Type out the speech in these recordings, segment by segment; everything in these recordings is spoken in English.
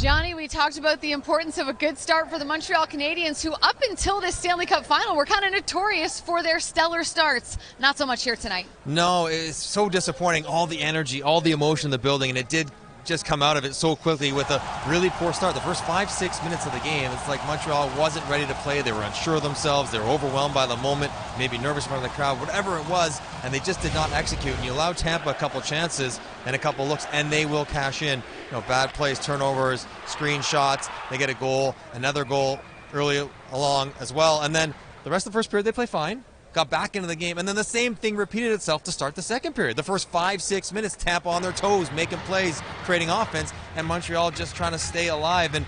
Johnny, we talked about the importance of a good start for the Montreal Canadiens, who up until this Stanley Cup Final were kind of notorious for their stellar starts. Not so much here tonight. No, it's so disappointing. All the energy, all the emotion in the building, and it did just come out of it so quickly with a really poor start. The first 5-6 minutes of the game, it's like Montreal wasn't ready to play. They were unsure of themselves. They were overwhelmed by the moment, maybe nervous in front of the crowd, whatever it was, and they just did not execute. And you allow Tampa a couple chances and a couple looks, and they will cash in. You know, bad plays, turnovers, screen shots. They get a goal, another goal early along as well. And then the rest of the first period, they play fine. Got back into the game, and then the same thing repeated itself to start the second period. The first 5-6 minutes, Tampa on their toes, making plays, creating offense, and Montreal just trying to stay alive. And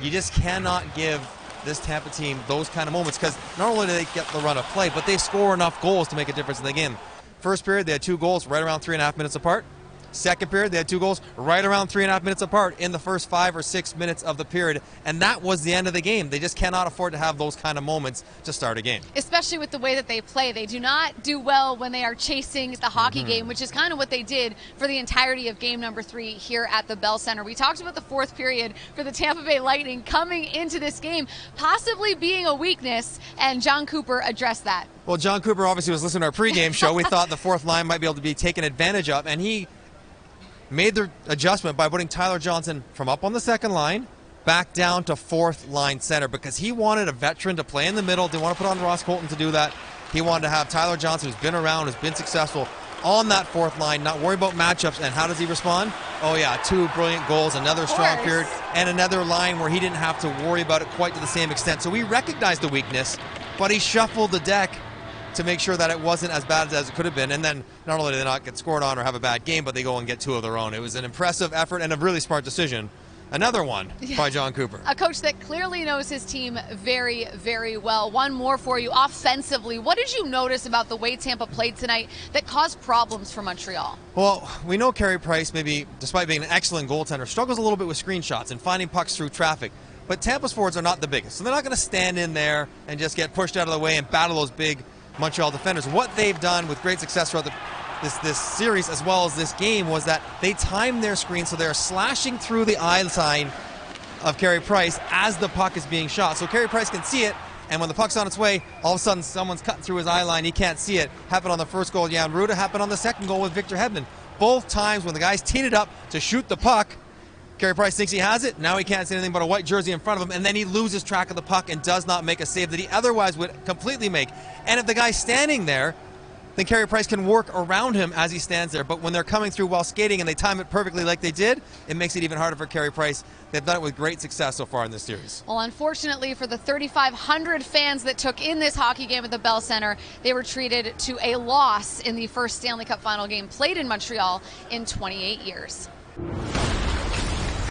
you just cannot give this Tampa team those kind of moments, because not only do they get the run of play, but they score enough goals to make a difference in the game. First period, they had 2 goals right around 3.5 minutes apart. Second period, they had 2 goals right around 3.5 minutes apart in the first 5 or 6 minutes of the period. And that was the end of the game. They just cannot afford to have those kind of moments to start a game. Especially with the way that they play. They do not do well when they are chasing the hockey game, which is kind of what they did for the entirety of game number 3 here at the Bell Center. We talked about the fourth period for the Tampa Bay Lightning coming into this game, possibly being a weakness, and John Cooper addressed that. Well, John Cooper obviously was listening to our pregame show. We thought the fourth line might be able to be taken advantage of, and he made the adjustment by putting Tyler Johnson from up on the second line back down to fourth line center, because he wanted a veteran to play in the middle. Didn't want to put on Ross Colton to do that. He wanted to have Tyler Johnson, who's been around, who's been successful, on that fourth line, not worry about matchups. And how does he respond? Oh yeah, 2 brilliant goals, another strong period, and another line where he didn't have to worry about it quite to the same extent. So we recognized the weakness, but he shuffled the deck to make sure that it wasn't as bad as it could have been. And then not only did they not get scored on or have a bad game, but they go and get 2 of their own. It was an impressive effort and a really smart decision. Another one by John Cooper. A coach that clearly knows his team very, very well. One more for you. Offensively, what did you notice about the way Tampa played tonight that caused problems for Montreal? Well, we know Carey Price, maybe despite being an excellent goaltender, struggles a little bit with screen shots and finding pucks through traffic. But Tampa's forwards are not the biggest, so they're not going to stand in there and just get pushed out of the way and battle those big Montreal defenders. What they've done with great success throughout this series as well as this game was that they timed their screen so they're slashing through the eye line of Carey Price as the puck is being shot. So Carey Price can see it, and when the puck's on its way, all of a sudden someone's cutting through his eye line. He can't see it. Happened on the first goal, Jan Ruda. Happened on the second goal with Victor Hedman. Both times when the guy's teed it up to shoot the puck, Carey Price thinks he has it. Now he can't see anything but a white jersey in front of him, and then he loses track of the puck and does not make a save that he otherwise would completely make. And if the guy's standing there, then Carey Price can work around him as he stands there. But when they're coming through while skating and they time it perfectly like they did, it makes it even harder for Carey Price. They've done it with great success so far in this series. Well, unfortunately for the 3,500 fans that took in this hockey game at the Bell Center, they were treated to a loss in the first Stanley Cup Final game played in Montreal in 28 years.